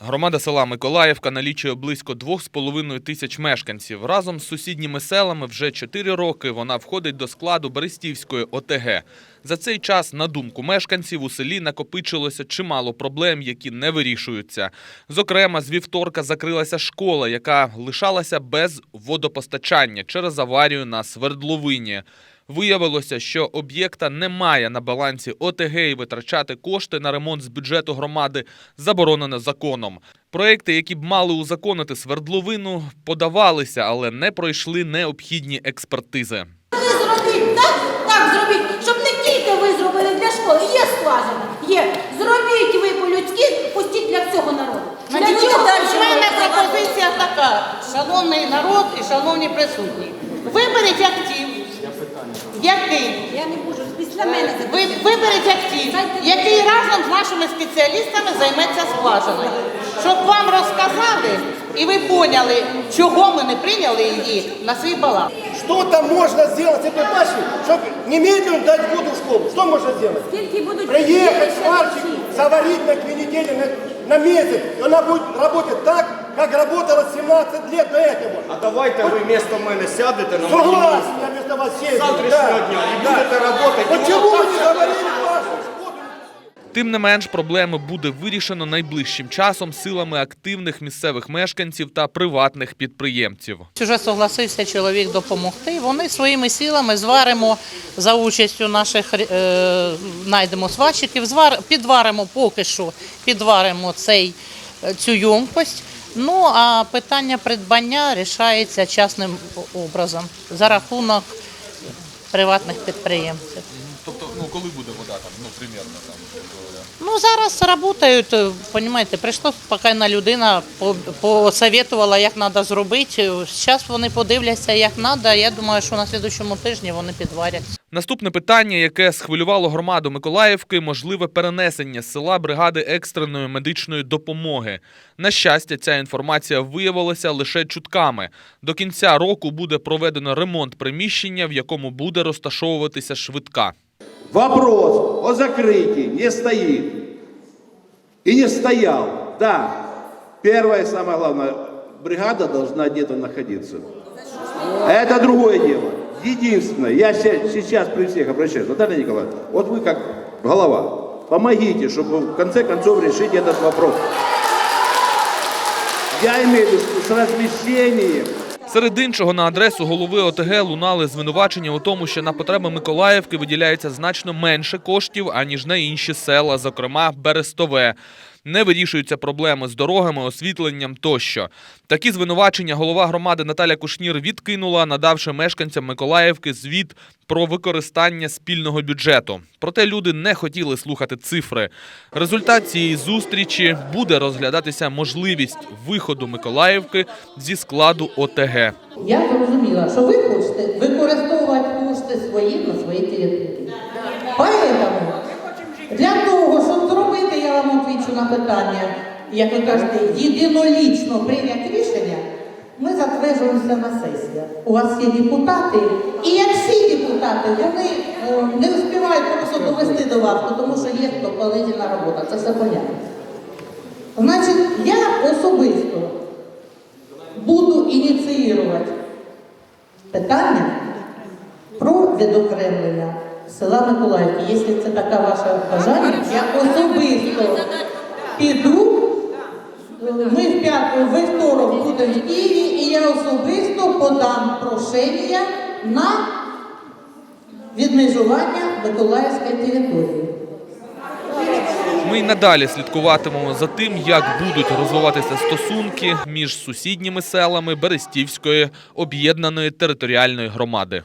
Громада села Миколаївка налічує близько 2,5 тисяч мешканців. Разом з сусідніми селами вже 4 роки вона входить до складу Берестівської ОТГ. За цей час, на думку мешканців, у селі накопичилося чимало проблем, які не вирішуються. Зокрема, з вівторка закрилася школа, яка лишалася без водопостачання через аварію на свердловині. Виявилося, що об'єкта немає на балансі ОТГ і витрачати кошти на ремонт з бюджету громади заборонено законом. Проекти, які б мали узаконити свердловину, подавалися, але не пройшли необхідні експертизи. Зробіть так зробіть, щоб не тільки ви зробили для школи. Є скважина, є. Зробіть ви по-людськи, пустіть для всього народу. У мене пропозиція така, шановний народ і шановні присутні. Виберіть актив. Який? Я не можу, після мене. Виберіть актив, який разом з нашими спеціалістами займеться скважиною. Щоб вам розказали і ви поняли, чого ми не прийняли її на свій баланс. Что там можно сделать этой башне, чтобы немедленно дать воду в школу? Что можно сделать? Приехать с мальчиком, заварить на 2 недели, на месяц. И она будет работать так, как работала 17 лет до этого. А давайте ви вместо мене сядете на мою Согласен, я вместо вас з сею. завтрашнього дня і будете працювати. Почему вы не заварили башню? Тим не менш, проблеми буде вирішено найближчим часом силами активних місцевих мешканців та приватних підприємців. Вже согласився чоловік допомогти. Вони своїми силами зваримо за участю наших, знайдемо сварщиків, підваримо поки що, цю ємкость. Ну, а питання придбання рішається частним образом за рахунок приватних підприємців. Тобто, коли буде вода там, примерно там? Ну, зараз працюють, розумієте, прийшла спокійна людина, посоветувала, як треба зробити. Зараз вони подивляться, як треба. Я думаю, що на наступному тижні вони підварять. Наступне питання, яке схвилювало громаду Миколаївки – можливе перенесення з села бригади екстреної медичної допомоги. На щастя, ця інформація виявилася лише чутками. До кінця року буде проведено ремонт приміщення, в якому буде розташовуватися швидка. Вопрос о закрытии не стоит. И не стоял. Да, первое, самое главное, бригада должна где-то находиться. Это другое дело. Единственное, я сейчас при всех обращаюсь, Наталья Николаевна, вот вы как голова, помогите, чтобы в конце концов решить этот вопрос. Я имею в виду с размещением. Серед іншого, на адресу голови ОТГ лунали звинувачення у тому, що на потреби Миколаївки виділяється значно менше коштів, аніж на інші села, зокрема Берестове. Не вирішуються проблеми з дорогами, освітленням тощо. Такі звинувачення голова громади Наталя Кушнір відкинула, надавши мешканцям Миколаївки звіт про використання спільного бюджету. Проте люди не хотіли слухати цифри. Результат цієї зустрічі – буде розглядатися можливість виходу Миколаївки зі складу ОТГ. Я зрозуміла, що ви хочете використовувати кошти свої на своїй території. Поэтому для того, щоб зробити, я вам відповідаю на питання, як ви кажете, єдинолічно прийняти рішення, ми затверджуємося на сесіях. У вас є депутати, і як всі депутати, вони не встигають просто довести до вас, тому що є доповнительна робота, це все понятно. Значить, я особисто буду ініціювати питання про відокремлення села Миколаївки. Якщо це таке ваше бажання, я особисто піду, ми в вівторок будемо в Києві, і я особисто подам прошення на відмежування Миколаївської території. Ми й надалі слідкуватимемо за тим, як будуть розвиватися стосунки між сусідніми селами Берестівської об'єднаної територіальної громади.